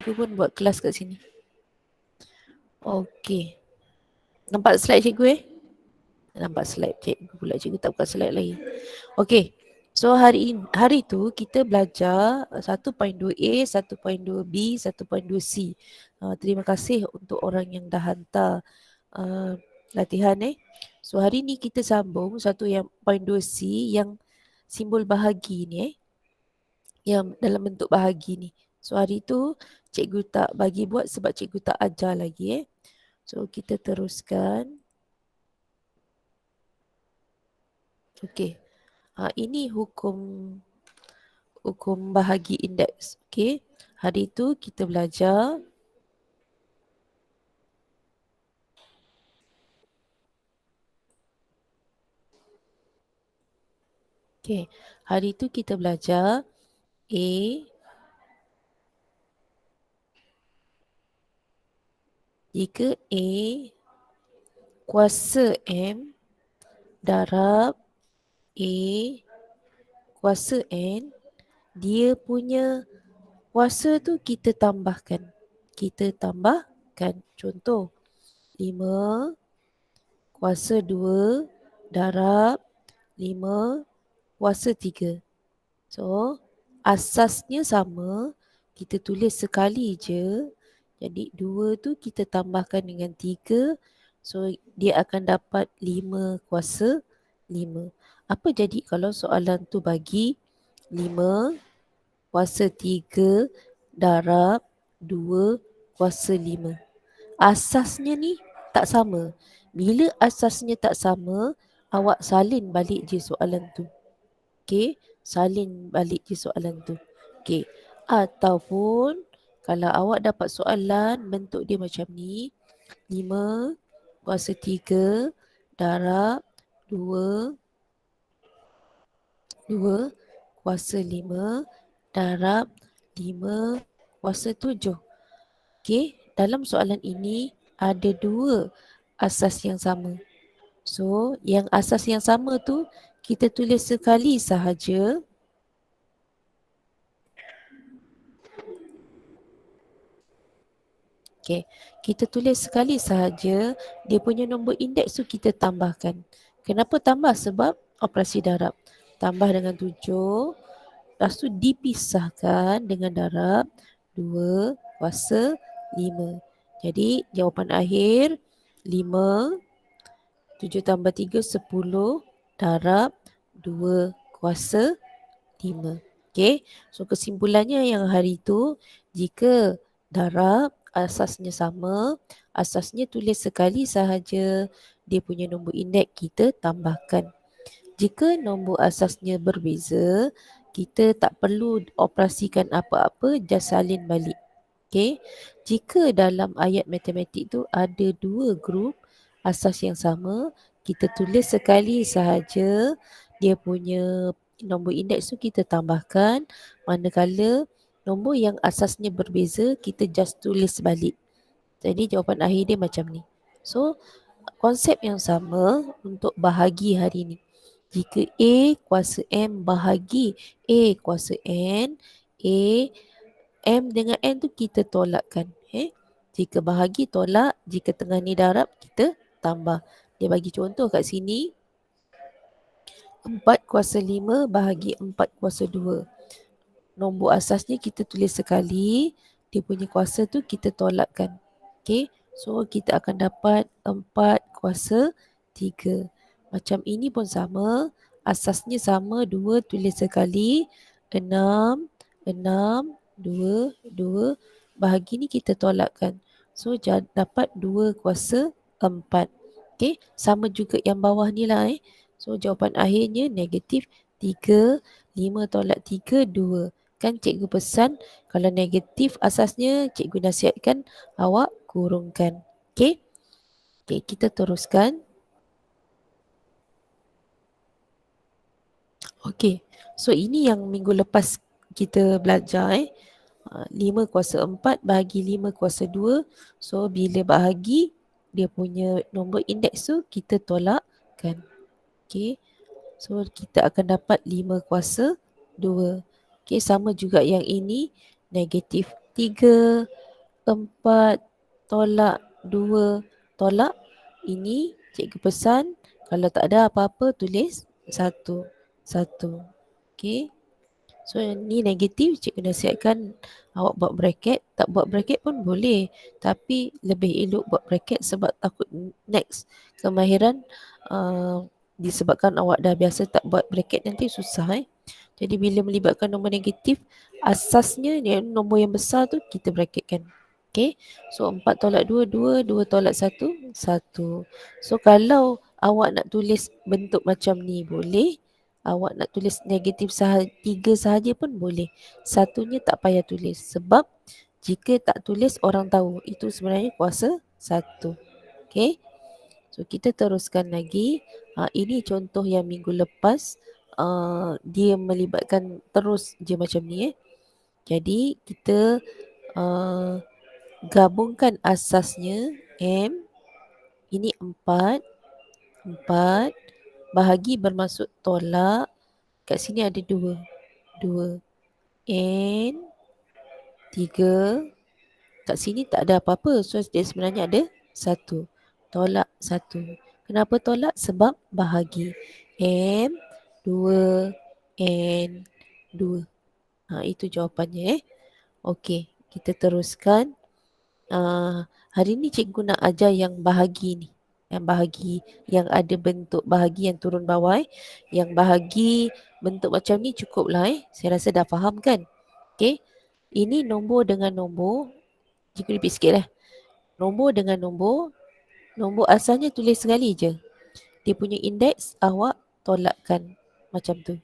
Cikgu pun buat kelas kat sini. Okey. Nampak slide cikgu Nampak slide cikgu pula. Cikgu tak buka slide lagi. Okey. So hari tu kita belajar 1.2A, 1.2B, 1.2C. Terima kasih untuk orang yang dah hantar latihan So hari ni kita sambung 1.2C yang simbol bahagi ni yang dalam bentuk bahagi ni. So hari tu cikgu tak bagi buat sebab cikgu tak ajar lagi So kita teruskan. Okey. Ini hukum bahagi indeks. Okey. Hari tu kita belajar hari tu kita belajar A jika A kuasa M darab A kuasa N, dia punya kuasa tu kita tambahkan. Contoh 5 kuasa 2 darab 5 kuasa 3. So asasnya sama, kita tulis sekali je. Jadi 2 tu kita tambahkan dengan 3. So dia akan dapat 5 kuasa 5. Apa jadi kalau soalan tu bagi 5 kuasa 3 darab 2 kuasa 5. Asasnya ni tak sama. Bila asasnya tak sama, awak salin balik je soalan tu. Okey, salin balik je soalan tu. Okey. Ataupun kalau awak dapat soalan bentuk dia macam ni, 5 kuasa 3 darab 2 kuasa 5 darab 5 kuasa 7. Okey, dalam soalan ini ada 2 asas yang sama. So, yang asas yang sama tu kita tulis sekali sahaja. Okey, kita tulis sekali sahaja dia punya nombor indeks tu kita tambahkan. Kenapa tambah? Sebab operasi darab. Tambah dengan 7, lepas tu dipisahkan dengan darab 2 kuasa 5. Jadi jawapan akhir 5, 7 tambah 3, 10 darab 2 kuasa 5. Okey, so kesimpulannya yang hari tu, jika darab asasnya sama, asasnya tulis sekali sahaja, dia punya nombor indeks kita tambahkan. Jika nombor asasnya berbeza, kita tak perlu operasikan apa-apa, just salin balik. Okey. Jika dalam ayat matematik tu ada 2 grup asas yang sama, kita tulis sekali sahaja dia punya nombor indeks tu kita tambahkan, manakala nombor yang asasnya berbeza kita just tulis balik. Jadi jawapan akhir dia macam ni. So konsep yang sama untuk bahagi hari ni. Jika A kuasa M bahagi A kuasa N, M dengan N tu kita tolakkan. Jika bahagi tolak, jika tengah ni darab kita tambah. Dia bagi contoh kat sini. 4 kuasa 5 bahagi 4 kuasa 2. Nombor asasnya kita tulis sekali. Dia punya kuasa tu kita tolakkan. Okay. So kita akan dapat 4 kuasa 3. Macam ini pun sama. Asasnya sama. 2 tulis sekali. 6, 2, 2. Bahagi ni kita tolakkan. So dapat 2 kuasa 4. Okay. Sama juga yang bawah ni lah. So jawapan akhirnya negatif 3. 5 tolak 3, 2. Kan cikgu pesan kalau negatif asasnya cikgu nasihatkan awak kurungkan. Okey? Okey, kita teruskan. Okey. So ini yang minggu lepas kita belajar 5 kuasa 4 bahagi 5 kuasa 2. So bila bahagi dia punya nombor indeks tu kita tolakkan. Okey. So kita akan dapat 5 kuasa 2. Okey, sama juga yang ini negatif 3, 4, tolak 2, tolak. Ini cikgu pesan kalau tak ada apa-apa tulis 1, 1. Okay. So ni negatif, cikgu nasihatkan awak buat bracket. Tak buat bracket pun boleh, tapi lebih elok buat bracket sebab takut next kemahiran disebabkan awak dah biasa tak buat bracket nanti susah. Jadi bila melibatkan nombor negatif, asasnya nombor yang besar tu kita bracketkan. Okay, so 4 tolak 2, 2, 2 tolak 1, 1. So kalau awak nak tulis bentuk macam ni boleh, awak nak tulis negatif 3 sahaja pun boleh. Satunya tak payah tulis sebab jika tak tulis orang tahu itu sebenarnya kuasa 1. Okay, so kita teruskan lagi. Ini contoh yang minggu lepas. Dia melibatkan terus je macam ni. Jadi kita gabungkan asasnya M. Ini 4. 4 bahagi bermaksud tolak. Kat sini ada 2. 2. N 3. Kat sini tak ada apa-apa. So dia sebenarnya ada 1. Tolak 1. Kenapa tolak? Sebab bahagi. M 2 N 2. Itu jawapannya. Okey, kita teruskan. Hari ni cikgu nak ajar yang bahagi ni. Yang bahagi, yang ada bentuk bahagi yang turun bawah. Yang bahagi bentuk macam ni cukup lah. Saya rasa dah faham kan? Okey. Ini nombor dengan nombor. Cikgu repeat sikit lah. Nombor dengan nombor. Nombor asalnya tulis sekali je. Dia punya indeks awak tolakkan. Macam tu.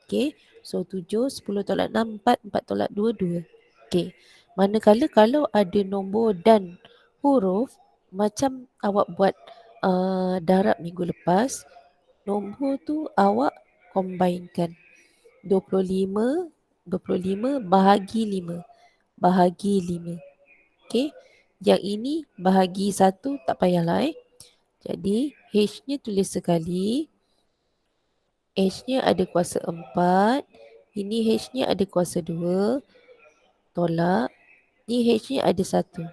Okey. So 7, 10 tolak 6, 4, 4 tolak 2, 2. Okey. Manakala kalau ada nombor dan huruf, macam awak buat darab minggu lepas, nombor tu awak combinekan. 25 bahagi 5. Bahagi 5. Okey. Yang ini bahagi 1 tak payahlah. Jadi H-nya tulis sekali. H-nya ada kuasa 4. Ini H-nya ada kuasa 2. Tolak. Ni H-nya ada 1.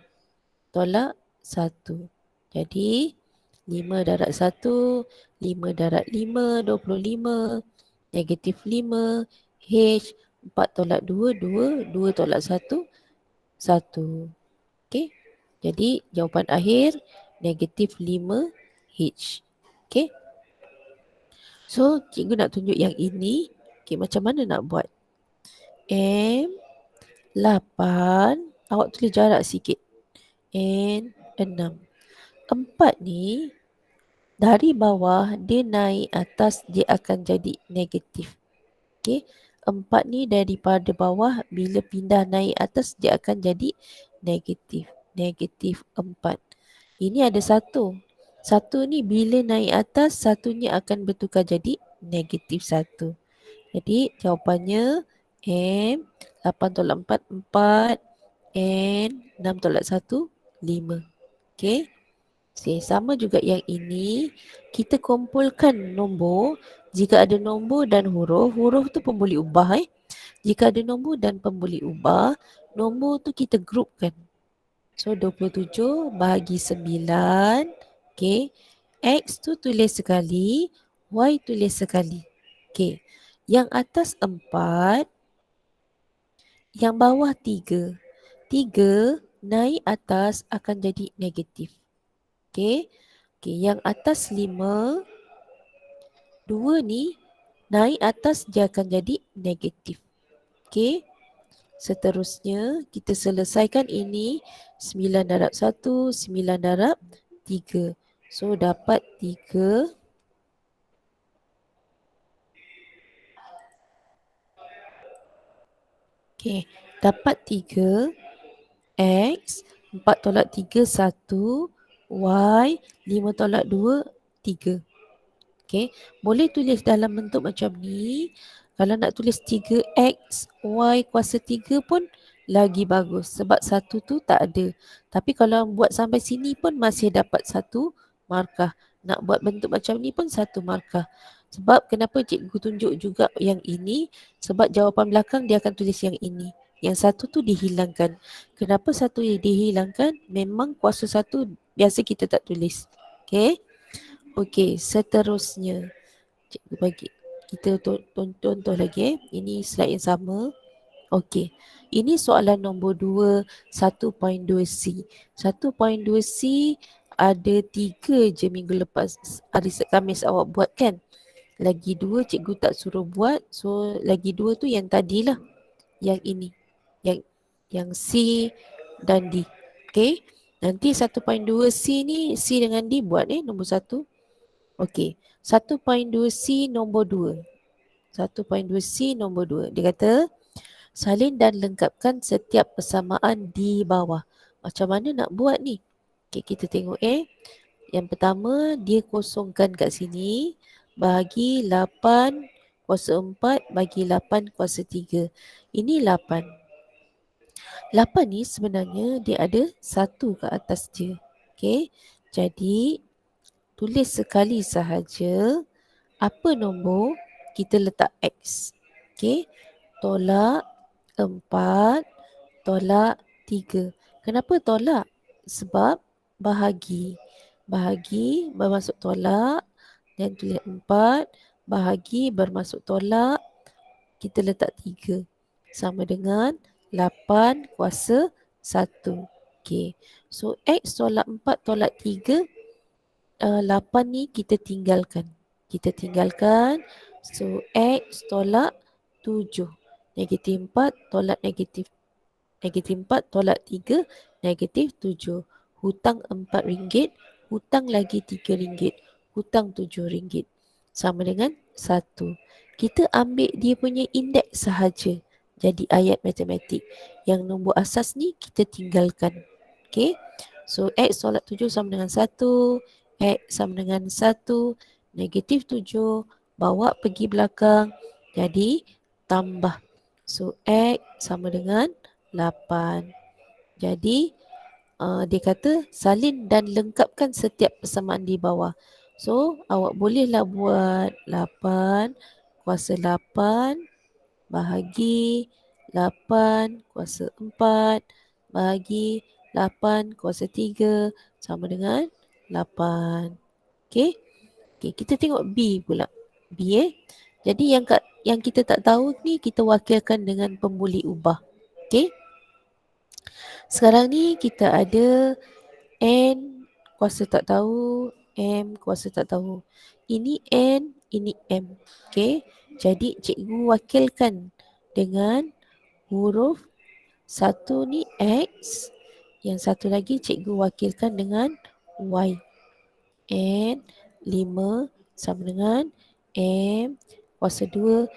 Tolak 1. Jadi 5 darab 1. 5 darab 5. 25. Negatif 5. H. 4 tolak 2. 2. 2 tolak 1. 1. Okey. Jadi jawapan akhir negatif 5 H. Okey. So cikgu nak tunjuk yang ini. Okey, macam mana nak buat? M 8. Awak tulis jarak sikit. N 6. 4 ni dari bawah dia naik atas dia akan jadi negatif. Okey. 4 ni daripada bawah bila pindah naik atas dia akan jadi negatif. Negatif 4. Ini ada 1. 1 ni bila naik atas satunya akan bertukar jadi negatif 1. Jadi jawapannya M 8 tolak 4, 4. N 6 tolak 1, 5. Okey. Sama juga yang ini. Kita kumpulkan nombor. Jika ada nombor dan huruf, huruf tu pun boleh ubah. Jika ada nombor dan pun boleh ubah, nombor tu kita grupkan. So 27 bahagi 9. Okey. X tu tulis sekali, Y tulis sekali. Okey. Yang atas 4, yang bawah 3. 3 naik atas akan jadi negatif. Okey. Okey, yang atas 5, 2 ni naik atas dia akan jadi negatif. Okey. Seterusnya kita selesaikan ini 9 darab 1, 9 darab 3. So dapat 3. Okey, dapat 3. X 4 tolak 3 1. Y 5 tolak 2 3. Okey, boleh tulis dalam bentuk macam ni. Kalau nak tulis 3x y kuasa 3 pun lagi bagus sebab 1 tu tak ada. Tapi kalau buat sampai sini pun masih dapat 1 markah. Nak buat bentuk macam ni pun 1 markah. Sebab kenapa cikgu tunjuk juga yang ini? Sebab jawapan belakang dia akan tulis yang ini. Yang satu tu dihilangkan. Kenapa satu dihilangkan? Memang kuasa satu biasa kita tak tulis. Okay. Okey, seterusnya. Cikgu bagi kita contoh lagi. Ini slide yang sama. Okey. Ini soalan nombor 2, 1.2C. 1.2C ada 3 je minggu lepas. Hari Khamis awak buat kan? Lagi 2 cikgu tak suruh buat. So lagi 2 tu yang tadilah. Yang ini. Yang C dan D. Okey. Nanti 1.2C ni C dengan D buat nombor 1. Okey. 1.2C nombor 2. 1.2C nombor 2. Dia kata salin dan lengkapkan setiap persamaan di bawah. Macam mana nak buat ni? Okay, kita tengok Yang pertama, dia kosongkan kat sini. Bahagi 8 kuasa 4 bagi 8 kuasa 3. Ini 8. 8 ni sebenarnya dia ada 1 kat atas je. Okay. Jadi, tulis sekali sahaja apa nombor kita letak X. Okay. Tolak 4, tolak 3. Kenapa tolak? Sebab bahagi. Bahagi bermasuk tolak dan tulis 4. Bahagi bermasuk tolak, kita letak 3. Sama dengan 8 kuasa 1. Okay. So X tolak 4 tolak 3. 8 ni kita tinggalkan. Kita tinggalkan. So X tolak 7. Negatif 4 tolak negatif 4 tolak 3, negatif 7. Hutang RM4, hutang lagi RM3, hutang RM7. Sama dengan 1. Kita ambil dia punya indeks sahaja. Jadi ayat matematik. Yang nombor asas ni kita tinggalkan. Okay. So X tolak 7 sama dengan 1. X sama dengan 1. Negatif 7. Bawa pergi belakang. Jadi tambah. So X sama dengan 8. Jadi dia kata salin dan lengkapkan setiap persamaan di bawah. So awak bolehlah buat 8 kuasa 8 bahagi 8 kuasa 4 bahagi 8 kuasa 3 sama dengan 8. Okey. Okey, kita tengok B pula. B Jadi yang kita tak tahu ni kita wakilkan dengan pembuli ubah. Okey. Sekarang ni kita ada N kuasa tak tahu, M kuasa tak tahu. Ini N, ini M. Okay. Jadi cikgu wakilkan dengan huruf satu ni X. Yang satu lagi cikgu wakilkan dengan Y. N 5 sama dengan M kuasa 2.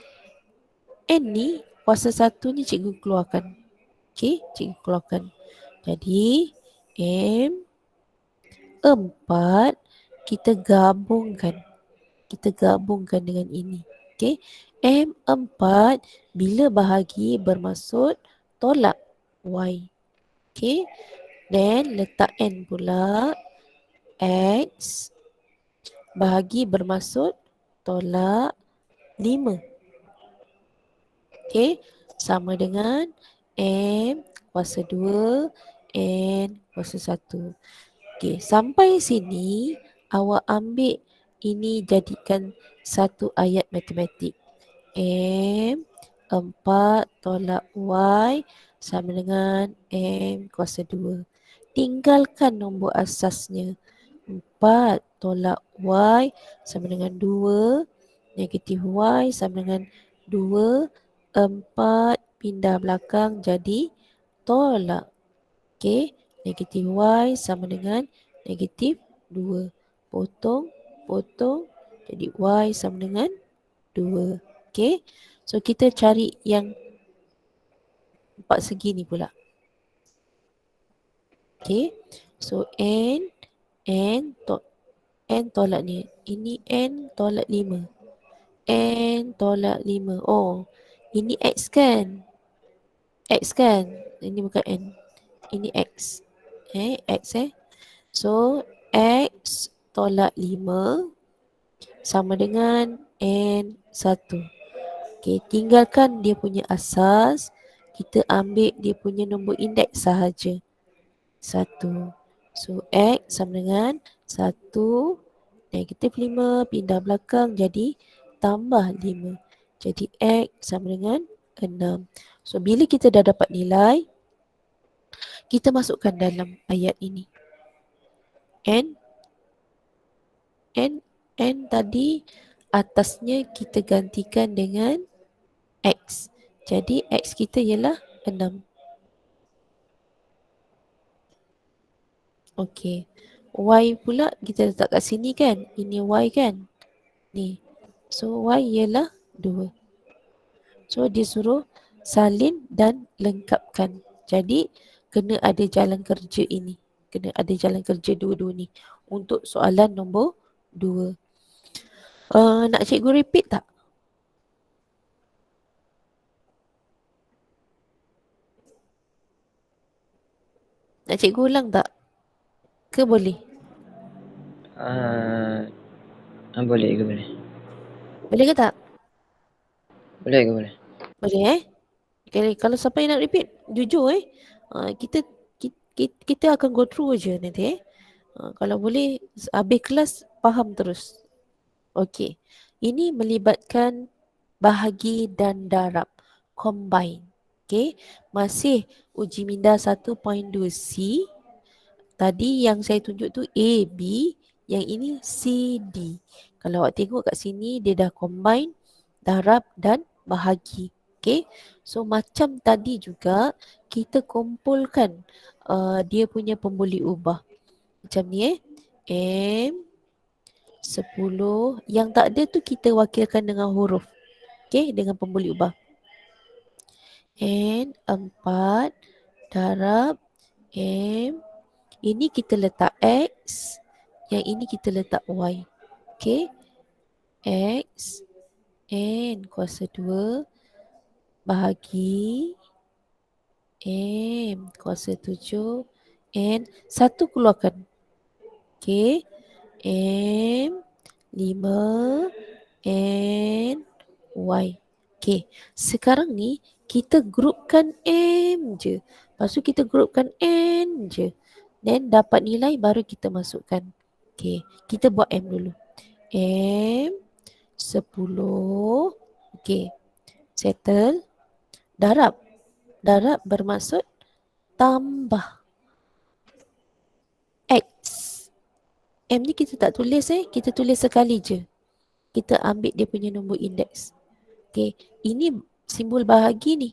N ni kuasa 1 ni cikgu keluarkan. Okay, cikgu keluarkan. Jadi M 4 kita gabungkan. Kita gabungkan dengan ini. Okey. M4 bila bahagi bermaksud tolak Y. Okey. Dan letak N pula. X bahagi bermaksud tolak 5. Okey. Sama dengan M kuasa 2 N kuasa 1. Okey, sampai sini awak ambil ini jadikan satu ayat matematik. M 4 tolak Y sama dengan M kuasa 2. Tinggalkan nombor asasnya. 4 tolak Y sama dengan 2. Negatif Y sama dengan 2. 4 pindah belakang jadi tolak. Okey. Negatif Y sama dengan negatif 2. Potong, potong. Jadi Y sama dengan 2. Okey. So kita cari yang 4 segi ni pula. Okey. So N tolak ni. Ini N tolak 5. N tolak 5. Oh, ini X kan? X kan? Ini bukan N. Ini X. X So, X tolak 5 sama dengan N 1. Okay, tinggalkan dia punya asas. kita ambil dia punya nombor indeks sahaja. 1. So X sama dengan 1 -5 pindah belakang jadi tambah 5. Jadi X sama dengan 6. So bila kita dah dapat nilai, kita masukkan dalam ayat ini. N tadi atasnya kita gantikan dengan X. Jadi X kita ialah 6. Okey. Y pula kita letak kat sini kan. Ini Y kan. Ni. So Y ialah 2. So dia suruh salin dan lengkapkan. Jadi kena ada jalan kerja ini. Kena ada jalan kerja dua-dua ni. Untuk soalan nombor 2. Nak cikgu repeat tak? Nak cikgu ulang tak? Ke boleh? Boleh ke boleh? Boleh ke tak? Boleh ke boleh? Boleh Okay, kalau siapa yang nak repeat, jujur kita akan go through je nanti kalau boleh habis kelas faham terus. Okey. Ini melibatkan bahagi dan darab combine. Okey. Masih uji minda 1.2C. Tadi yang saya tunjuk tu A, B, yang ini C, D. Kalau awak tengok kat sini dia dah combine darab dan bahagi. Okay. So macam tadi juga kita kumpulkan dia punya pembuli ubah. Macam ni M 10. Yang tak ada tu kita wakilkan dengan huruf. Okay. Dengan pembuli ubah. N 4 darab M. Ini kita letak X. Yang ini kita letak Y. Okay. X N kuasa 2 bahagi M kuasa 7 N 1 keluarkan. Okay. M 5 N Y. Okay. Sekarang ni kita grupkan M je. Lepas tu kita grupkan N je. Then dapat nilai baru kita masukkan. Okay. Kita buat M dulu. M 10. Okay. Settle. Darab. Darab bermaksud tambah. X. M ni kita tak tulis kita tulis sekali je. Kita ambil dia punya nombor indeks. Okay. Ini simbol bahagi ni.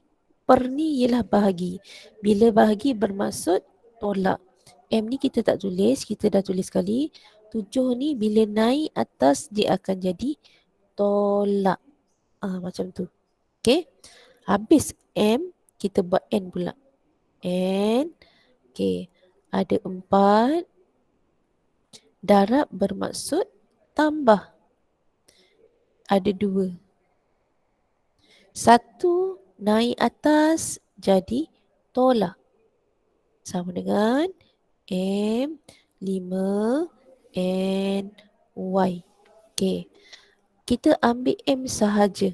Per ni ialah bahagi. Bila bahagi bermaksud tolak. M ni kita tak tulis. Kita dah tulis sekali. 7 ni bila naik atas dia akan jadi tolak. Macam tu. Okay. Habis M, kita buat N pula. N. Okay. Ada 4. Darab bermaksud tambah. Ada 2. 1 naik atas jadi tolak. Sama dengan M 5 N Y. Okay. Kita ambil M sahaja.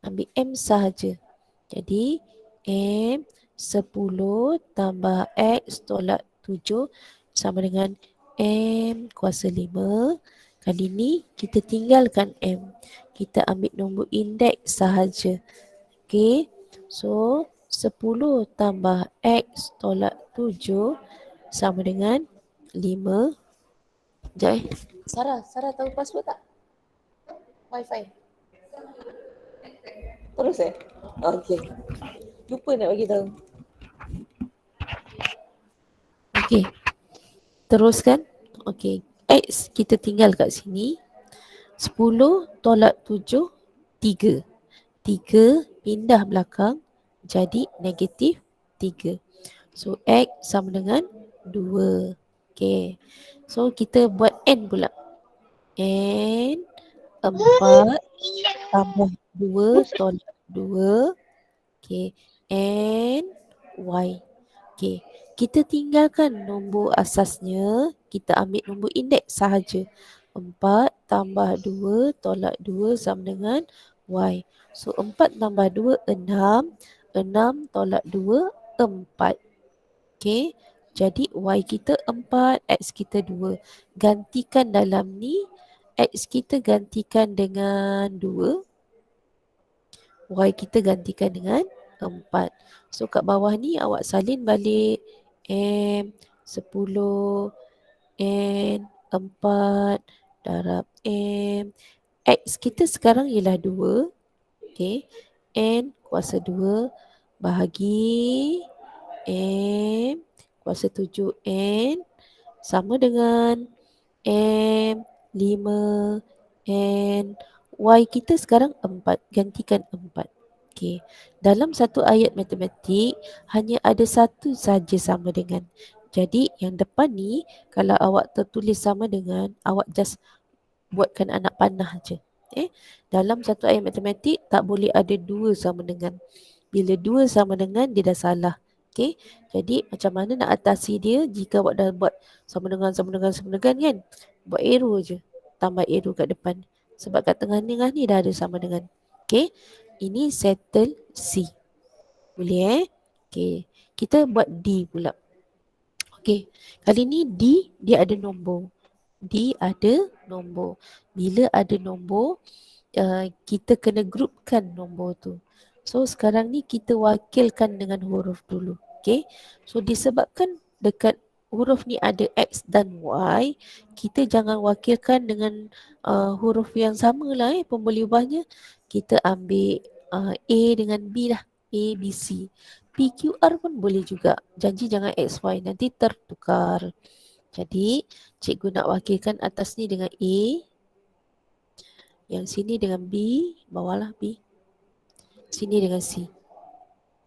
Ambil M sahaja. Jadi M 10 tambah X tolak 7 sama dengan M kuasa 5. Kali ni kita tinggalkan M. Kita ambil nombor indeks sahaja. Okay. So 10 tambah X tolak 7 sama dengan 5. Sekejap Sarah tahu password tak? Wi-Fi. Terus Okay. Lupa nak bagi tahu. Okay. Teruskan. Okay. X kita tinggal kat sini. 10 tolak 7, 3. 3 pindah belakang jadi negatif 3. So X sama dengan 2. Okay. So kita buat N pula. N 4 tambah 2 tolak 2. Okay. N Y. Okay. Kita tinggalkan nombor asasnya. Kita ambil nombor indeks sahaja. 4 tambah 2 tolak 2 sama dengan Y. So 4 tambah 2, 6. 6 tolak 2, 4. Okay. Jadi Y kita 4, X kita 2. Gantikan dalam ni, X kita gantikan dengan 2, Y kita gantikan dengan 4. So kat bawah ni awak salin balik M 10 N 4 darab M. X kita sekarang ialah 2. Okay. N kuasa 2 bahagi M kuasa 7N sama dengan M 5 N. Y kita sekarang 4. Gantikan 4. Okay. Dalam satu ayat matematik, hanya ada satu saja sama dengan. Jadi yang depan ni, kalau awak tertulis sama dengan, awak just buatkan anak panah je. Dalam satu ayat matematik, tak boleh ada dua sama dengan. Bila dua sama dengan, dia dah salah. Okay. Jadi macam mana nak atasi dia jika awak dah buat sama dengan kan? Buat arrow je. Tambah arrow kat depan. Sebab kat tengah-tengah ni dah ada sama dengan. Okay. Ini settle C. Boleh Okay. Kita buat D pula. Okay. Kali ni D dia ada nombor. D ada nombor. Bila ada nombor, kita kena grupkan nombor tu. So sekarang ni kita wakilkan dengan huruf dulu. Okay. So disebabkan dekat huruf ni ada X dan Y, kita jangan wakilkan dengan huruf yang sama lah pembuli ubahnya. Kita ambil A dengan B lah. A, B, C. P, Q, R pun boleh juga. Janji jangan X, Y. Nanti tertukar. Jadi cikgu nak wakilkan atas ni dengan A. Yang sini dengan B, bawahlah B. Sini dengan C.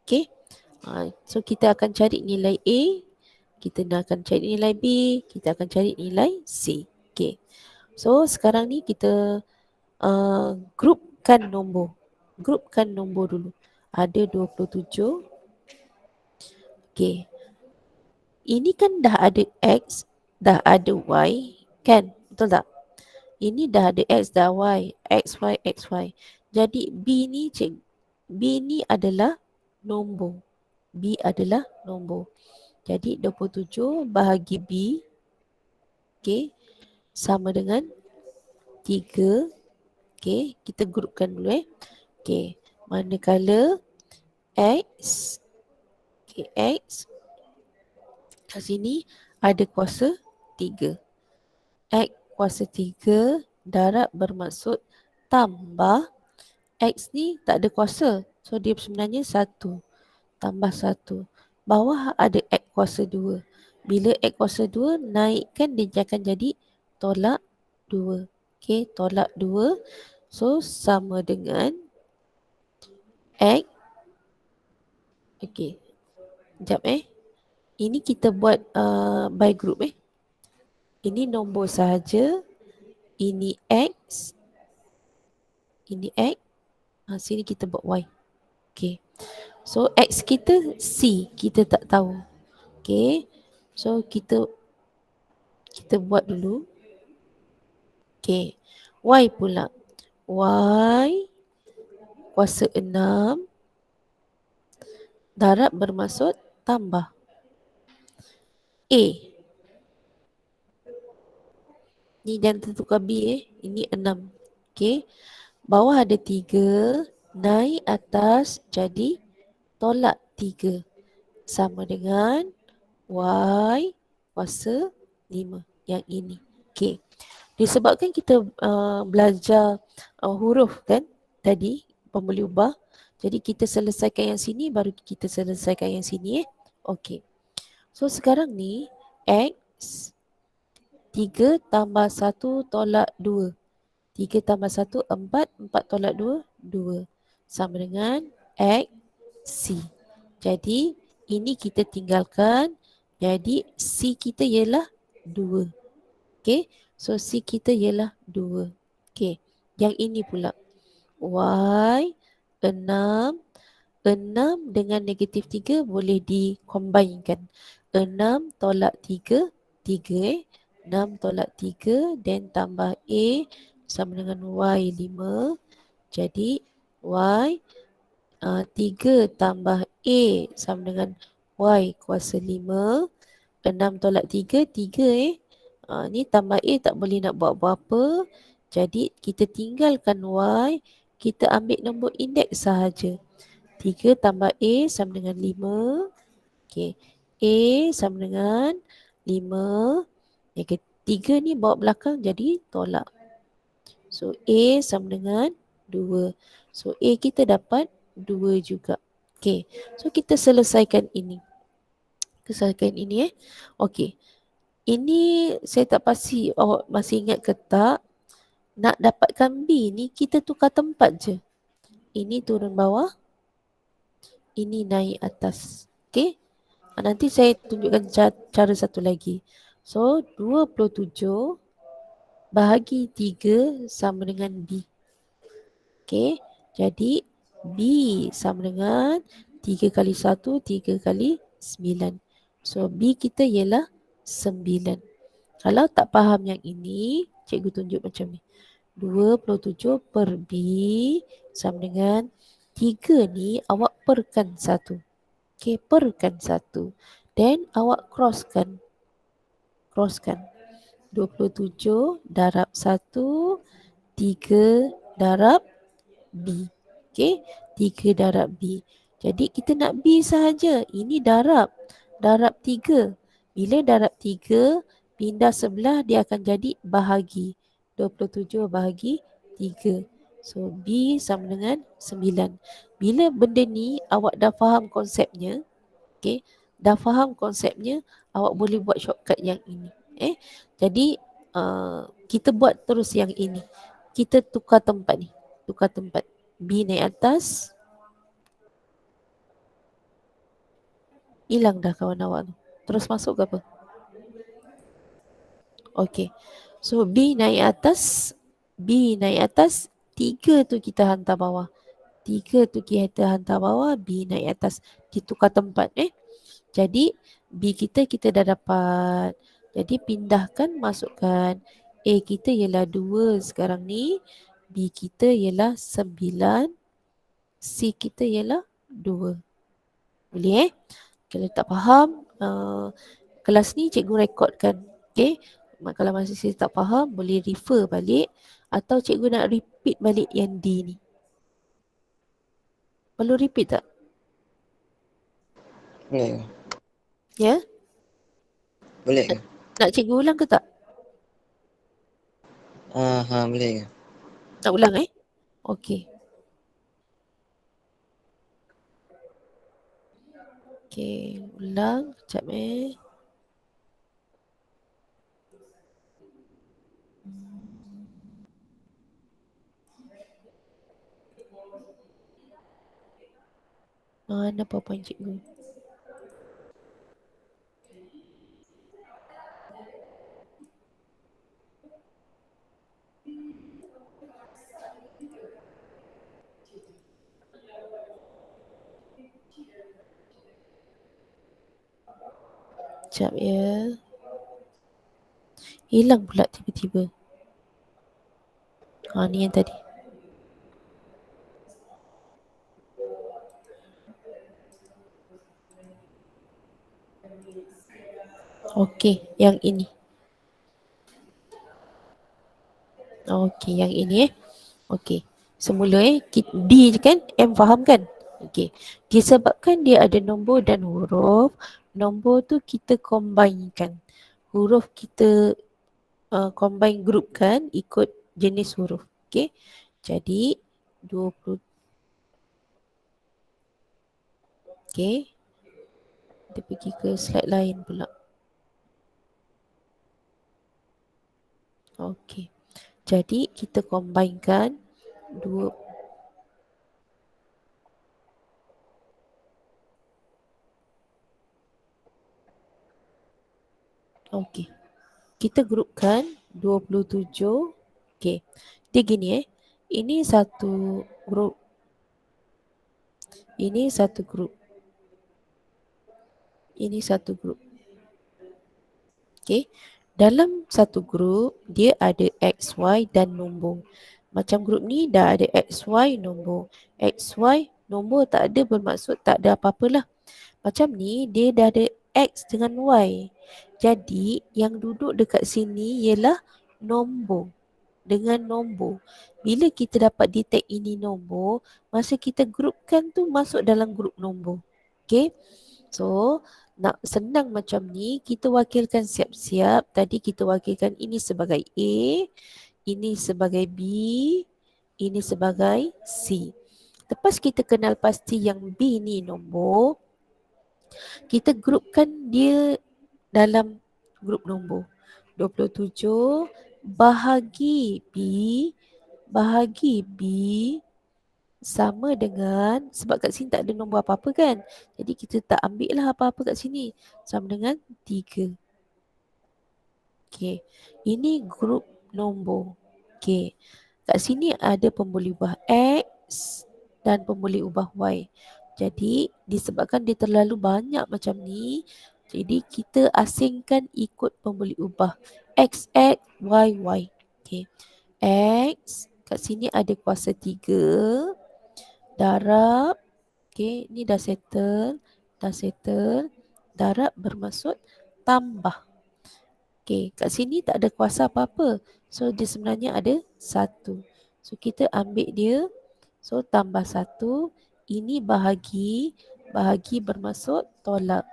Okay. So kita akan cari nilai A. Kita akan cari nilai B. Kita akan cari nilai C. Okay. So sekarang ni kita grupkan nombor. Grupkan nombor dulu. Ada 27. Okay. Ini kan dah ada X, dah ada Y. Kan? Betul tak? Ini dah ada X dah Y. X, Y, X, Y. Jadi B ni adalah nombor. B adalah nombor. Jadi 27 bahagi B. Okay. Sama dengan 3. Okay. Kita grupkan dulu Okay. Manakala X. Okay. X. Kat sini ada kuasa 3. X kuasa 3 darab bermaksud tambah. X ni tak ada kuasa. So dia sebenarnya 1 tambah 1. Bawah ada X kuasa 2. Bila X kuasa 2 naikkan dia akan jadi tolak 2. Okay, tolak 2. So sama dengan X. Okay. Sekejap Ini kita buat by group Ini nombor sahaja. Ini X. Ini X. Sini kita buat Y. Okay. So X kita C. Kita tak tahu. Okay. So kita buat dulu. Okay. Y pula. Y kuasa 6 darab bermaksud tambah. A. Ni jangan tertukar B Ini 6. Okay. Bawah ada 3. Naik atas jadi tolak 3. Sama dengan Y kuasa 5. Yang ini. Okay. Disebabkan kita belajar huruf kan tadi, pembuli ubah. Jadi kita selesaikan yang sini, baru kita selesaikan yang sini Okay. So sekarang ni X 3 tambah 1 tolak 2. 3 tambah 1 4. 4 tolak 2 2. Sama dengan X C. Jadi ini kita tinggalkan. Jadi C kita ialah 2. Okay. So C kita ialah 2. Okay. Yang ini pula. Y 6. 6 dengan negatif 3 boleh dikombainkan. 6 tolak 3. 3 6 tolak 3 dan tambah A sama dengan Y 5. Jadi Y 3 tambah A sama dengan Y kuasa 5. 6 tolak 3, 3 ni tambah A tak boleh nak buat apa-apa. Jadi kita tinggalkan Y, kita ambil nombor indeks sahaja. 3 tambah A sama dengan 5. Okey. A sama dengan 5. Yang ketiga ni bawa belakang jadi tolak. So A sama dengan 2. So A kita dapat 2 juga. Okey. So kita selesaikan ini. Okey. Ini saya tak pasti awak masih ingat ke tak. Nak dapatkan B ni kita tukar tempat je. Ini turun bawah. Ini naik atas. Okey. Nanti saya tunjukkan cara satu lagi. So 27 bahagi 3 sama dengan B. Okey. Jadi B sama dengan 3 kali 1, 3 kali 9. So B kita ialah 9. Kalau tak faham yang ini, cikgu tunjuk macam ni. 27 per B sama dengan 3 ni awak perkan 1. Okey, perkan 1. Then awak crosskan. 27 darab 1, 3 darab B. Okey, 3 darab B. Jadi kita nak B sahaja. Ini darab. Darab 3. Bila darab 3, pindah sebelah dia akan jadi bahagi. 27 bahagi 3. So B sama dengan 9. Bila benda ni awak dah faham konsepnya, okey, dah faham konsepnya, awak boleh buat shortcut yang ini. Jadi kita buat terus yang ini. Kita tukar tempat ni. Tukar tempat. B naik atas. Hilang dah kawan awak tu. Terus masuk ke apa? Okey. So B naik atas. B naik atas. 3 tu kita hantar bawah. 3 tu kita hantar bawah. B naik atas. Ditukar tempat. Jadi B kita dah dapat. Jadi pindahkan, masukkan. A kita ialah 2 sekarang ni. B kita ialah 9. C kita ialah 2. Boleh Kalau tak faham, kelas ni cikgu rekodkan. Okay. Kalau masih tak faham, boleh refer balik. Atau cikgu nak repeat balik yang D ni. Perlu repeat tak? Boleh. Ya? Boleh ke? Nak cikgu ulang ke tak? Boleh ke? Nak ulang Okey. Okey, ulang sekejap Mana PowerPoint cikgu? Sekejap ya. Hilang pula tiba-tiba. Ni yang tadi. Okey, yang ini. Okey, yang ini Okey. Semula D je kan? M faham kan? Okey. Disebabkan dia ada nombor dan huruf, nombor tu kita combinekan. Huruf kita combine group kan ikut jenis huruf. Okey. Jadi 20. Okey. Kita pergi ke slide lain pula. Okey. Jadi kita combinekan dua. Okey. Kita grupkan 27. Okey. Dia gini Ini satu grup. Ini satu grup. Ini satu grup. Okey. Dalam satu grup dia ada XY dan nombor. Macam grup ni dah ada XY nombor. XY Nombor tak ada bermaksud tak ada apa-apalah. Macam ni dia dah ada X dengan Y. Jadi yang duduk dekat sini ialah nombor dengan nombor. Bila kita dapat detect ini nombor, masa kita grupkan tu masuk dalam grup nombor. Okay. So nak senang macam ni, kita wakilkan siap-siap. Tadi kita wakilkan ini sebagai A, ini sebagai B, ini sebagai C. Lepas kita kenal pasti yang B ni nombor, kita grupkan dia dalam grup nombor. 27 bahagi B sama dengan, sebab kat sini tak ada nombor apa-apa kan, jadi kita tak ambil lah apa-apa kat sini, sama dengan 3. Okay, ini grup nombor. Okay, kat sini ada pembuli ubah X dan pembuli ubah Y. Jadi disebabkan dia terlalu banyak macam ni, jadi kita asingkan ikut pembuli ubah X, Y, Y. Okay, X kat sini ada kuasa 3 darab. Okay, ni dah settle. Darab bermaksud tambah. Okay, kat sini tak ada kuasa apa-apa. So, dia sebenarnya ada 1. So, kita ambil dia. So, tambah 1. Ini bahagi. Bahagi bermaksud tolak.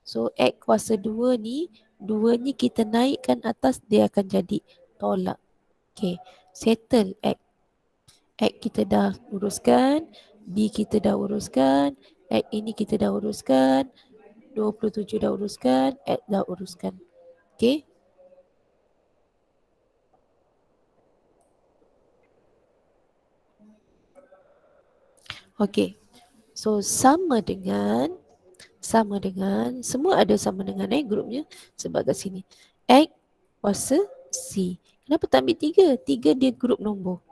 So, X kuasa 2 ni, 2 ni kita naikkan atas, dia akan jadi tolak. Okay, settle X. X kita dah uruskan. B kita dah uruskan. X ini kita dah uruskan. 27 dah uruskan. X dah uruskan. Okay. Okay. So sama dengan semua ada sama dengan grupnya sebab kat sini X kuasa C. Kenapa tak ambil 3? 3 dia grup nombor.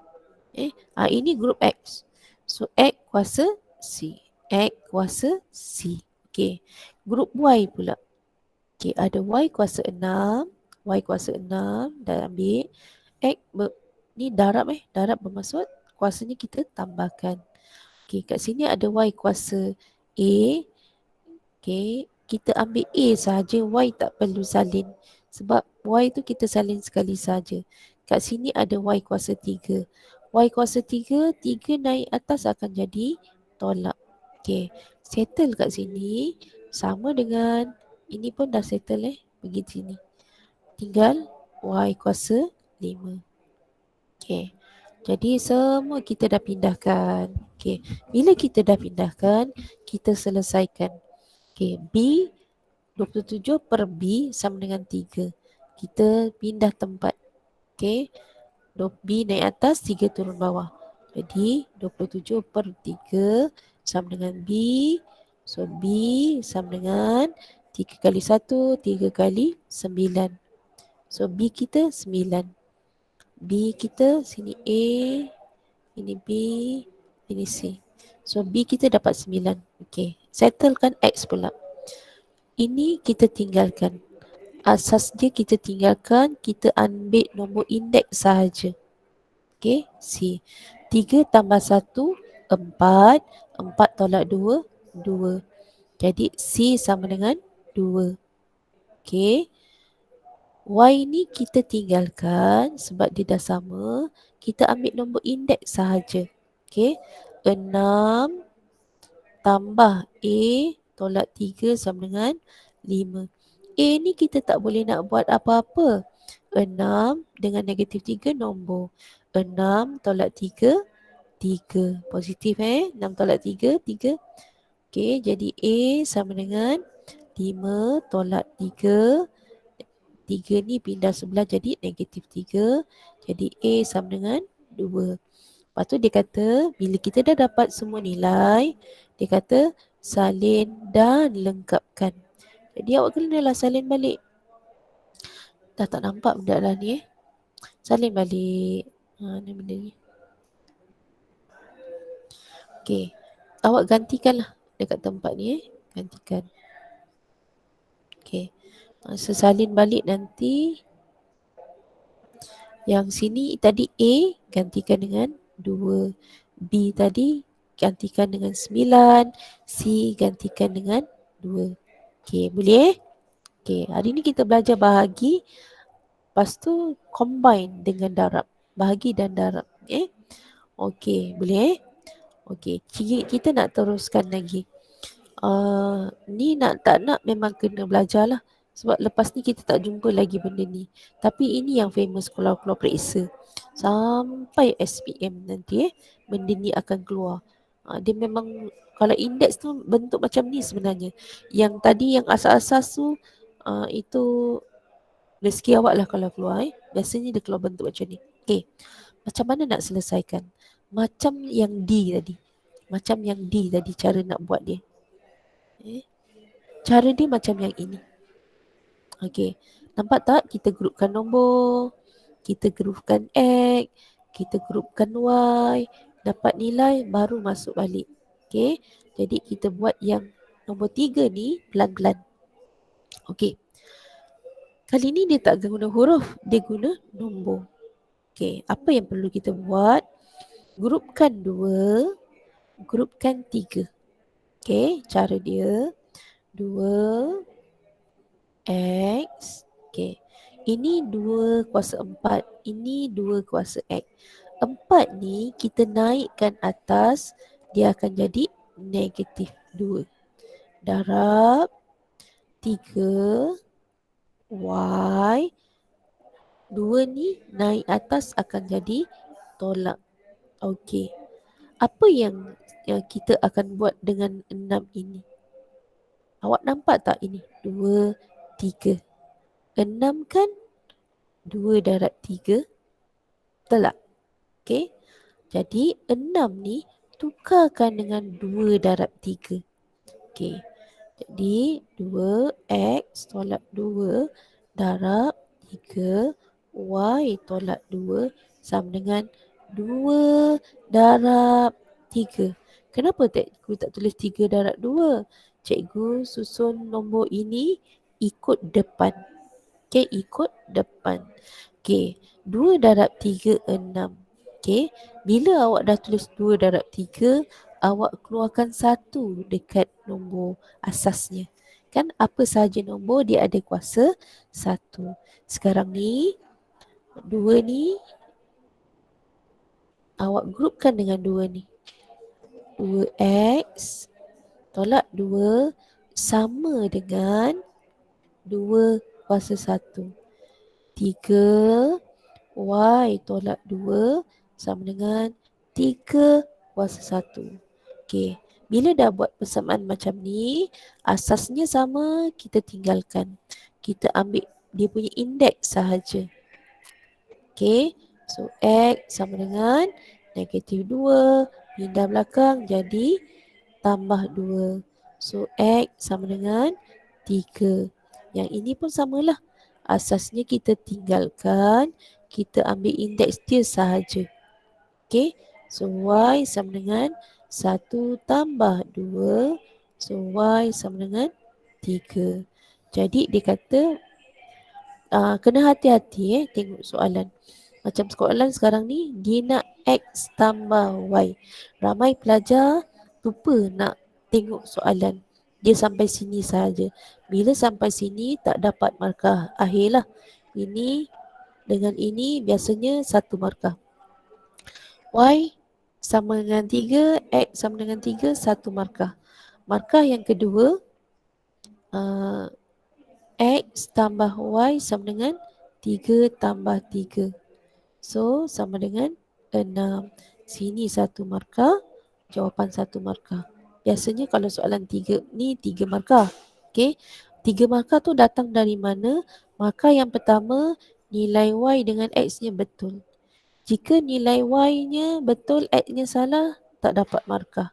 Ini grup X. So X kuasa C. X kuasa C. Okay. Grup Y pula. Okay, ada Y kuasa 6. Y kuasa 6 dah ambil. X ni darab darab bermaksud kuasanya kita tambahkan. Okay, kat sini ada Y kuasa A. Okay, kita ambil A sahaja, Y tak perlu salin. Sebab Y tu kita salin sekali saja. Kat sini ada Y kuasa 3. Y kuasa 3, 3 naik atas akan jadi tolak. Okay, settle kat sini. Sama dengan, ini pun dah settle pergi sini. Tinggal Y kuasa 5. Okay, jadi semua kita dah pindahkan. Okay, bila kita dah pindahkan, kita selesaikan. Okay, B 27 per B sama dengan 3. Kita pindah tempat. Okay, B naik atas, 3 turun bawah. Jadi 27 per 3 sama dengan B. So B sama dengan 3 kali 1, 3 kali 9. So B kita 9. B kita sini A, ini B, ini C. So B kita dapat 9. Okay, settlekan X pula. Ini kita tinggalkan. Asas dia kita tinggalkan, kita ambil nombor indeks sahaja. Okay, C. 3 tambah 1, 4. 4 tolak 2, 2. Jadi C sama dengan 2. Okay. Y ni kita tinggalkan sebab dia dah sama. Kita ambil nombor indeks sahaja. Okay. 6 tambah A tolak 3 sama dengan 5. A ni kita tak boleh nak buat apa-apa. 6 dengan negatif 3 nombor. 6 tolak 3, 3. Positif 6 tolak 3, 3. Okay, jadi A sama dengan 5 tolak 3. 3 ni pindah sebelah jadi negatif 3. Jadi A sama dengan 2. Lepas tu dia kata bila kita dah dapat semua nilai, dia kata salin dan lengkapkan. Jadi awak kenalah salin balik. Dah tak nampak benda dah ni Salin balik. Ni benda ni. Okay. Awak gantikanlah dekat tempat ni Gantikan. Okay. Masa salin balik nanti, yang sini tadi A gantikan dengan 2. B tadi gantikan dengan 9, C gantikan dengan 2. Okey, boleh? Okey, hari ni kita belajar bahagi, lepas tu combine dengan darab. Bahagi dan darab. Okey, boleh? Okey, kita nak teruskan lagi. Ni nak tak nak memang kena belajar lah. Sebab lepas ni kita tak jumpa lagi benda ni. Tapi ini yang famous keluar-keluar periksa. Sampai SPM nanti benda ni akan keluar. Dia memang kalau indeks tu bentuk macam ni sebenarnya. Yang tadi yang asas-asas tu itu rezeki awak lah kalau keluar. Biasanya dia keluar bentuk macam ni. Okay. Macam mana nak selesaikan? Macam yang D tadi. Macam yang D tadi cara nak buat dia. Cara dia macam yang ini. Okey. Nampak tak? Kita grupkan nombor. Kita grupkan X. Kita grupkan Y. Dapat nilai baru masuk balik. Okey. Jadi kita buat yang nombor 3 ni pelan-pelan. Okey. Kali ni dia tak guna huruf. Dia guna nombor. Okey. Apa yang perlu kita buat? Grupkan 2. Grupkan 3. Okey. Cara dia 2 X. Okay. Ini 2 kuasa 4. Ini 2 kuasa X. 4 ni kita naikkan atas. Dia akan jadi negatif 2. Darab 3 Y. 2 ni naik atas akan jadi tolak. Okey. Apa yang kita akan buat dengan 6 ini? Awak nampak tak ini? 2, 3. 6 kan 2 darab 3. Betul tak? Okey. Jadi 6 ni tukarkan dengan 2 darab 3. Okey. Jadi 2X tolak 2 darab 3 Y tolak 2 sama dengan 2 darab 3. Kenapa cikgu tak tulis 3 darab 2? Cikgu susun nombor ini ikut depan. Okey, ikut depan. Okey, 2 darab 3, 6. Okey, bila awak dah tulis 2 darab 3, awak keluarkan 1 dekat nombor asasnya. Kan apa sahaja nombor dia ada kuasa 1. Sekarang ni, 2 ni awak grupkan dengan 2 ni. 2X tolak 2 sama dengan 2 kuasa 1. 3 Y tolak 2 sama dengan 3 kuasa 1. Okey. Bila dah buat persamaan macam ni, asasnya sama, kita tinggalkan. Kita ambil dia punya indeks sahaja. Okey. So, X sama dengan negatif 2. Pindah belakang jadi tambah 2. So, X sama dengan 3. Yang ini pun samalah. Asasnya kita tinggalkan. Kita ambil indeks dia sahaja. Okey. So, Y sama dengan 1 tambah 2. So, Y sama dengan 3. Jadi, dia kata kena hati-hati tengok soalan. Macam soalan sekarang ni, dia nak X tambah Y. Ramai pelajar lupa nak tengok soalan. Dia sampai sini saja. Bila sampai sini, tak dapat markah. Akhirlah. Ini dengan ini biasanya 1 markah. Y sama dengan 3, X sama dengan 3, 1 markah. Markah yang kedua, X tambah Y sama dengan 3 tambah 3. So, sama dengan 6. Sini 1 markah, jawapan 1 markah. Biasanya kalau soalan 3 ni 3 markah. Okay. 3 markah tu datang dari mana? Markah yang pertama, nilai Y dengan X-nya betul. Jika nilai Y-nya betul, X-nya salah, tak dapat markah.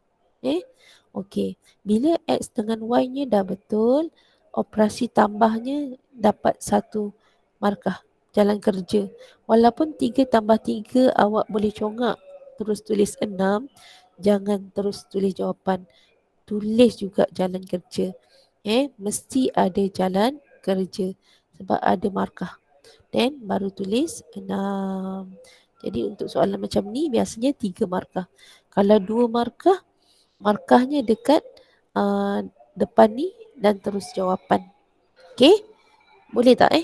Okey. Bila X dengan Y-nya dah betul, operasi tambahnya dapat 1 markah. Jalan kerja. Walaupun 3 tambah 3 awak boleh congak terus tulis 6, jangan terus tulis jawapan. Tulis juga jalan kerja. Mesti ada jalan kerja sebab ada markah. Then baru tulis 6. Jadi untuk soalan macam ni biasanya 3 markah. Kalau 2 markah Markahnya dekat depan ni dan terus jawapan. Okey? Boleh tak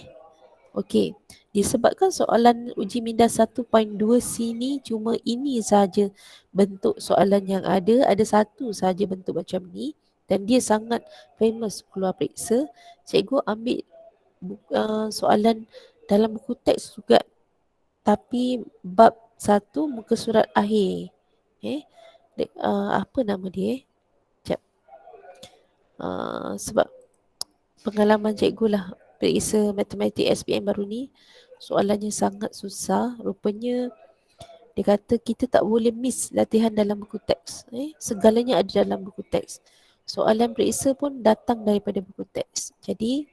Okey. Disebabkan soalan uji minda 1.2C ni cuma ini saja bentuk soalan yang ada satu saja bentuk macam ni dan dia sangat famous keluar periksa. Cikgu ambil soalan dalam buku teks juga tapi bab 1 muka surat akhir. Apa nama dia? Sekejap. Sebab pengalaman cikgu lah periksa matematik SPM baru ni soalannya sangat susah. Rupanya dia kata kita tak boleh miss latihan dalam buku teks. Segalanya ada dalam buku teks. Soalan periksa pun datang daripada buku teks. Jadi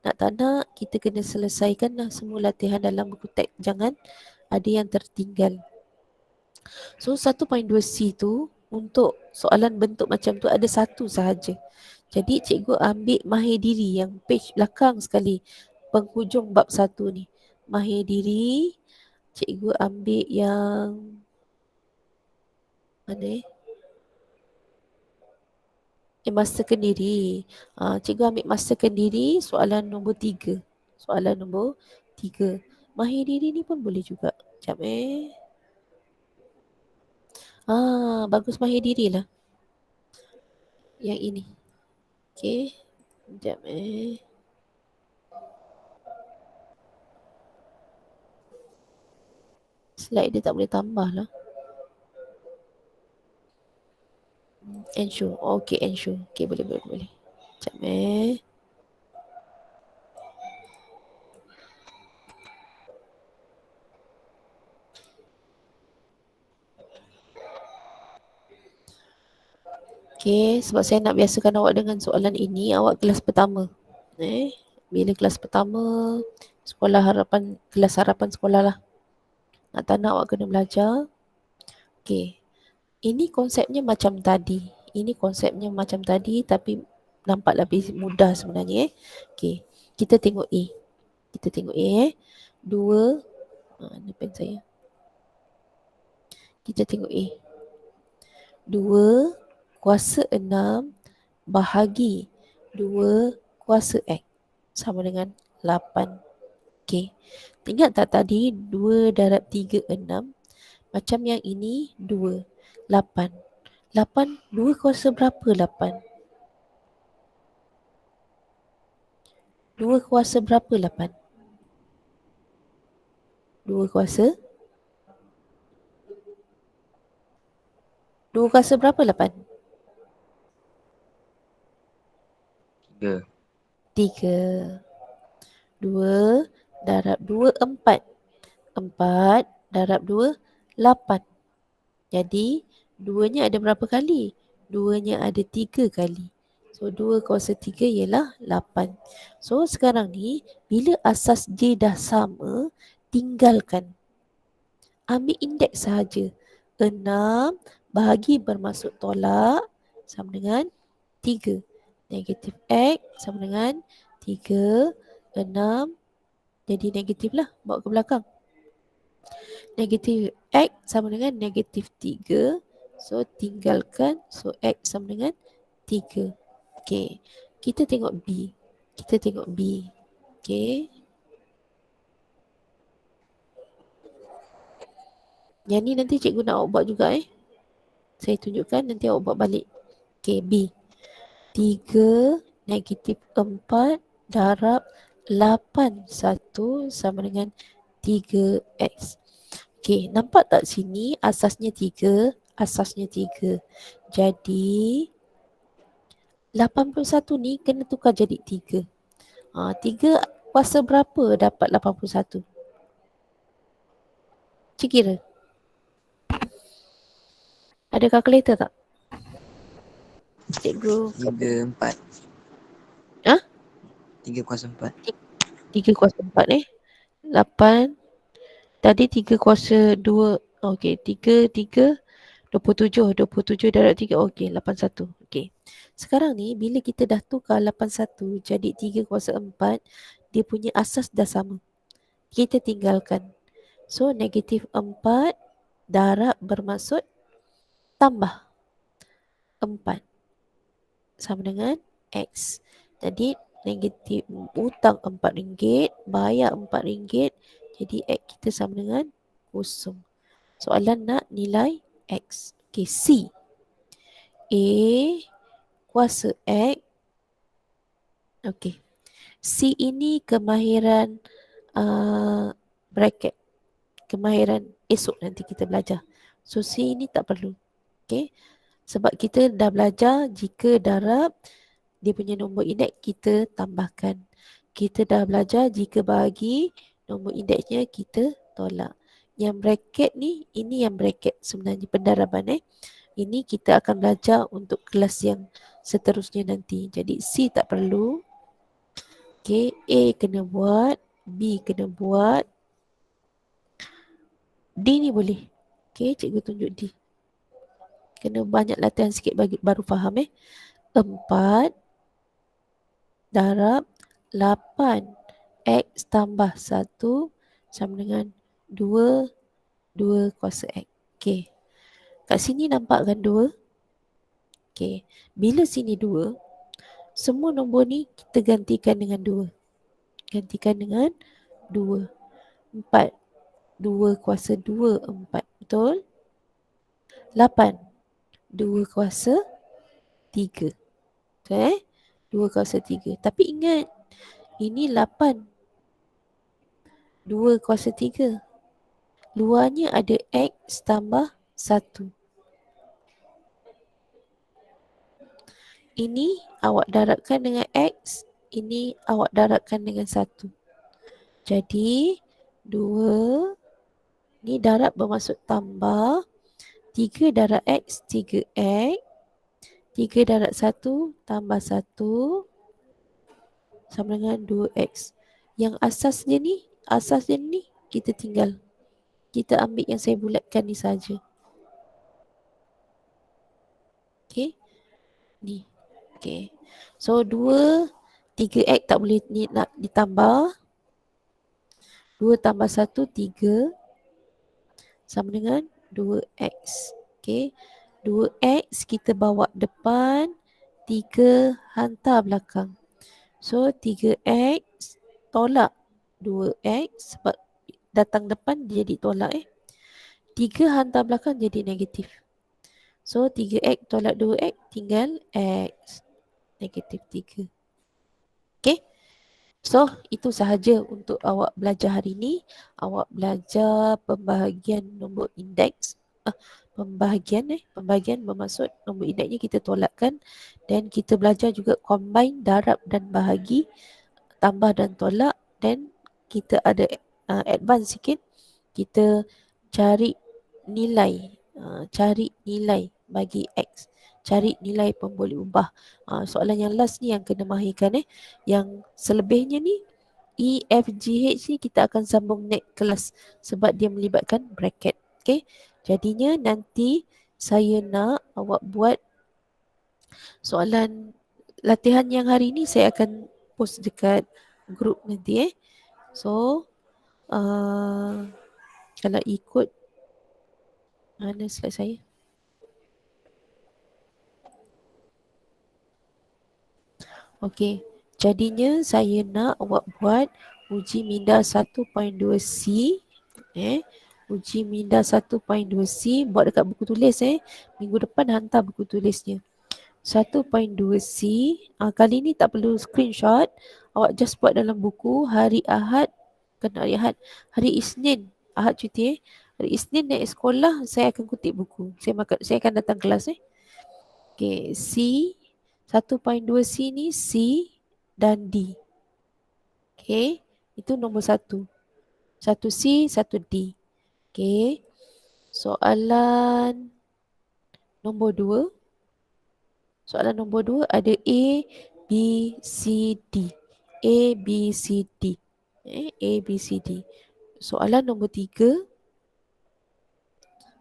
nak tak nak kita kena selesaikan lah semua latihan dalam buku teks. Jangan ada yang tertinggal. So 1.2C tu untuk soalan bentuk macam tu ada satu sahaja. Jadi cikgu ambil mahir diri yang page belakang sekali penghujung bab 1 ni. Mahir diri cikgu ambil yang mana masterkan diri. Cikgu ambil masterkan diri soalan nombor 3. Soalan nombor 3. Mahir diri ni pun boleh juga. Sekejap bagus mahir diri lah. Yang ini. Okey. Sekejap slide dia tak boleh tambah lah. Ensure. Okey, ensure. Okey, boleh. Sekejap Okey, sebab saya nak biasakan awak dengan soalan ini, awak kelas pertama. Bila kelas pertama, kelas harapan sekolah lah. Nak tak nak awak kena belajar. Okey. Ini konsepnya macam tadi. Tapi nampak lebih mudah sebenarnya Okey. Kita tengok A. Kita tengok A 2 ni pen saya. Kita tengok A. 2 kuasa 6 bahagi 2 kuasa X sama dengan 8. Okey. Ingat tak tadi 2 darab 3 6. Macam yang ini 2 8. 8 2 kuasa berapa 8? 2 kuasa berapa 8? 2 kuasa 2 kuasa berapa 8? 3. 3. 2 darab 2 4. 4 darab 2 8. Jadi 2-nya ada berapa kali? 2-nya ada 3 kali. So 2 kuasa 3 ialah 8. So sekarang ni bila asas J dah sama, tinggalkan. Ambil indeks sahaja. 6 bahagi bermaksud tolak sama dengan 3. Negatif X sama dengan 3, 6. Jadi negatif lah, bawa ke belakang. Negatif X sama dengan negatif 3. So tinggalkan. So X sama dengan 3. Okay. Kita tengok B. Okay. Yang ni nanti cikgu nak awak buat juga Saya tunjukkan nanti awak buat balik. Okay, B. 3 negatif 4 darab 8 1 sama dengan 3X. Okay, nampak tak sini asasnya 3. Jadi 81 ni kena tukar jadi 3. 3 kuasa berapa dapat 81? Cik kira. Ada kalkulator tak? Cikgu 3, 4. 3 kuasa 4. 3 kuasa 4 8. Tadi 3 kuasa 2. Okey, 3 27 darab 3. Okey, 81. Okey. Sekarang ni bila kita dah tukar 81 jadi 3 kuasa 4, dia punya asas dah sama. Kita tinggalkan. So negatif 4 darab bermaksud tambah. 4 sama dengan X. Jadi negatif, hutang RM4, bayar RM4, jadi X kita sama dengan kosong. Soalan nak nilai X. Okay, C. A kuasa X. Okay. C ini kemahiran bracket. Kemahiran esok nanti kita belajar. So C ini tak perlu. Okay. Sebab kita dah belajar jika darab dia punya nombor indeks kita tambahkan. Kita dah belajar jika bahagi nombor indeksnya kita tolak. Yang bracket ni, ini yang bracket sebenarnya pendaraban Ini kita akan belajar untuk kelas yang seterusnya nanti. Jadi C tak perlu. Okay, A kena buat, B kena buat. D ni boleh. Okay, cikgu tunjuk D. Kena banyak latihan sikit bagi baru faham 4 darab 8 X tambah 1 sama dengan 2 kuasa X. Okay. Kat sini nampak kan 2? Okay. Bila sini 2, semua nombor ni kita gantikan dengan 2. Gantikan dengan 2. 4. 2 kuasa 2, 4. Betul? 8. 2 kuasa 3. Betul 2 kuasa 3. Tapi ingat, ini 8. 2 kuasa 3. Luarnya ada X tambah 1. Ini awak darabkan dengan X. Ini awak darabkan dengan 1. Jadi 2 ni darab bermaksud tambah. 3 darab X, 3X. 3 darab 1 tambah 1 sama dengan 2X. Yang asasnya ni kita tinggal. Kita ambil yang saya bulatkan ni saja. Okay. Ni. Okay. So 2, 3X tak boleh ni nak ditambah. 2 tambah 1, 3 sama dengan 2X. Okay. 2X kita bawa depan, 3 hantar belakang. So 3X tolak 2X sebab datang depan jadi tolak 3 hantar belakang jadi negatif. So 3X tolak 2X tinggal X. Negatif 3. Okay. So itu sahaja untuk awak belajar hari ini. Awak belajar pembahagian nombor indeks. Pembahagian bermaksud nombor indeksnya kita tolakkan. Dan kita belajar juga combine, darab dan bahagi, tambah dan tolak. Dan kita ada advance sikit. Kita cari nilai bagi X. Cari nilai pemboleh ubah. Soalan yang last ni yang kena mahirkan Yang selebihnya ni E, F, G, H ni kita akan sambung next kelas sebab dia melibatkan bracket. Okay. Jadinya nanti saya nak awak buat soalan latihan yang hari ni saya akan post dekat group nanti So kalau ikut mana slide saya? Okey, jadinya saya nak awak buat uji minda 1.2C uji minda 1.2C buat dekat buku tulis minggu depan hantar buku tulisnya. 1.2C kali ni tak perlu screenshot, awak just buat dalam buku hari Ahad, hari Isnin, Ahad cuti hari Isnin naik sekolah saya akan kutip buku. Saya akan datang kelas Okey, C 1.2C ni C dan D. Okey, itu nombor 1. 1C, 1D. Okey. Soalan nombor 2. Soalan nombor 2 ada A, B, C, D. A, B, C, D. A, B, C, D. Soalan nombor 3.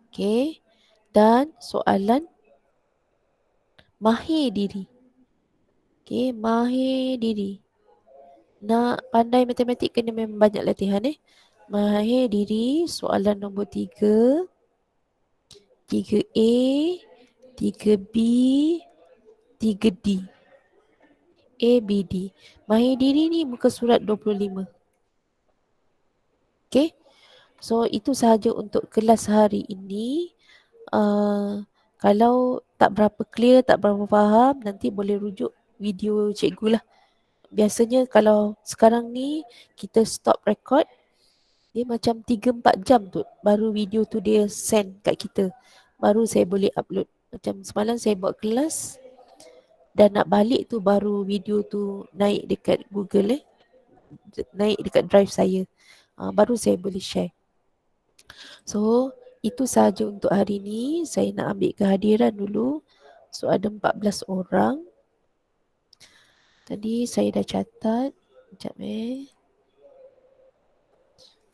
Okey. Dan soalan mahir diri. Okey, mahir diri. Nak pandai matematik kena memang banyak latihan Mahir diri soalan nombor 3. 3A, 3B, 3D. ABD. Mahidiri ni muka surat 25. Okay. So itu sahaja untuk kelas hari ini. Kalau tak berapa clear, tak berapa faham, nanti boleh rujuk video cikgu lah. Biasanya kalau sekarang ni kita stop record, dia macam 3-4 jam tu baru video tu dia send kat kita. Baru saya boleh upload. Macam semalam saya buat kelas dan nak balik tu baru video tu naik dekat Google naik dekat drive saya. Baru saya boleh share. So itu sahaja untuk hari ni. Saya nak ambil kehadiran dulu. So ada 14 orang. Tadi saya dah catat. Sekejap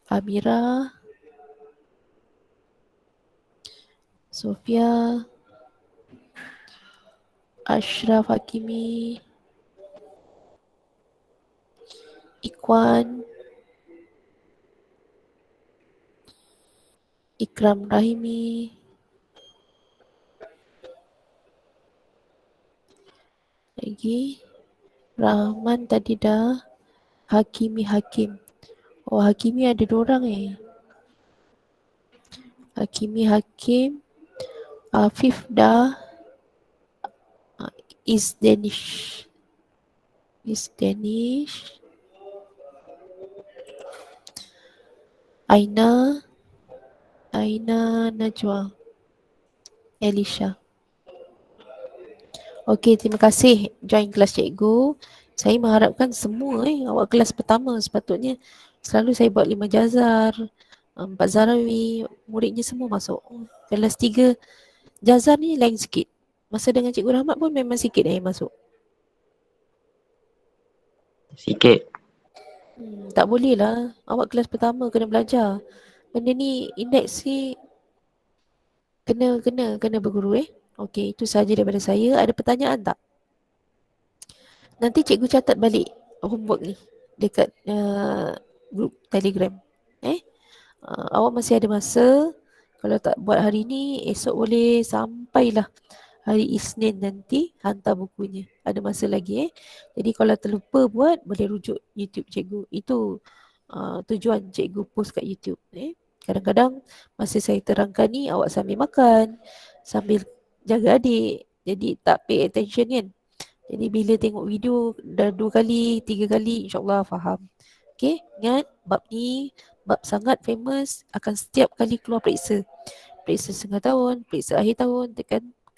Amira, Sofia, Ashraf Hakimi, Ikwan, Ikram Rahimi, lagi Rahman tadi dah, Hakimi Hakim. Oh, Hakimi ada 2 orang Hakimi Hakim, Afif dah, Is Danish, Aina Najwa, Elisha. Okey, terima kasih join kelas cikgu. Saya mengharapkan semua awak kelas pertama sepatutnya selalu saya buat 5 jazar, 4 zarawi, muridnya semua masuk. Kelas 3 jazar ni lain sikit. Masa dengan Cikgu Rahmat pun memang sikit yang masuk. Sikit. Tak boleh lah. Awak kelas pertama kena belajar. Benda ni indeks ni kena berguru Okey, itu sahaja daripada saya. Ada pertanyaan tak? Nanti cikgu catat balik homework ni dekat grup Telegram. Awak masih ada masa. Kalau tak buat hari ni, esok boleh sampailah hari Isnin nanti hantar bukunya. Ada masa lagi Jadi kalau terlupa buat, boleh rujuk YouTube cikgu. Itu tujuan cikgu post kat YouTube Kadang-kadang masa saya terangkan ni, awak sambil makan, sambil jaga adik. Jadi tak pay attention kan. Jadi bila tengok video dah 2 kali, 3 kali, insyaAllah faham. Okay, ingat bab ni bab sangat famous, akan setiap kali keluar periksa. Periksa setengah tahun, periksa akhir tahun,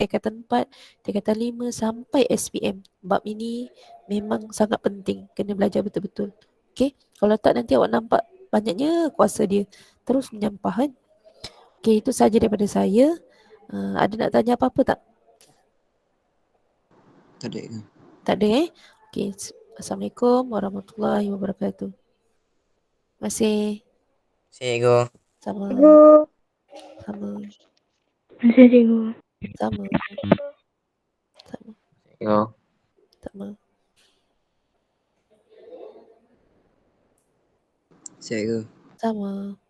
tingkatan 4, tingkatan 5 sampai SPM. Bab ini memang sangat penting, kena belajar betul-betul. Okay, kalau tak nanti awak nampak banyaknya kuasa dia terus menyampah kan. Okay, itu sahaja daripada saya. Ada nak tanya apa-apa tak? Tak ada ke? Tak ada Okay, Assalamualaikum warahmatullahi wabarakatuh. Terima kasih. Cikgu. Sama. Sama. Masih cikgu. Sama. Cikgu. Sama. Cikgu. Sama.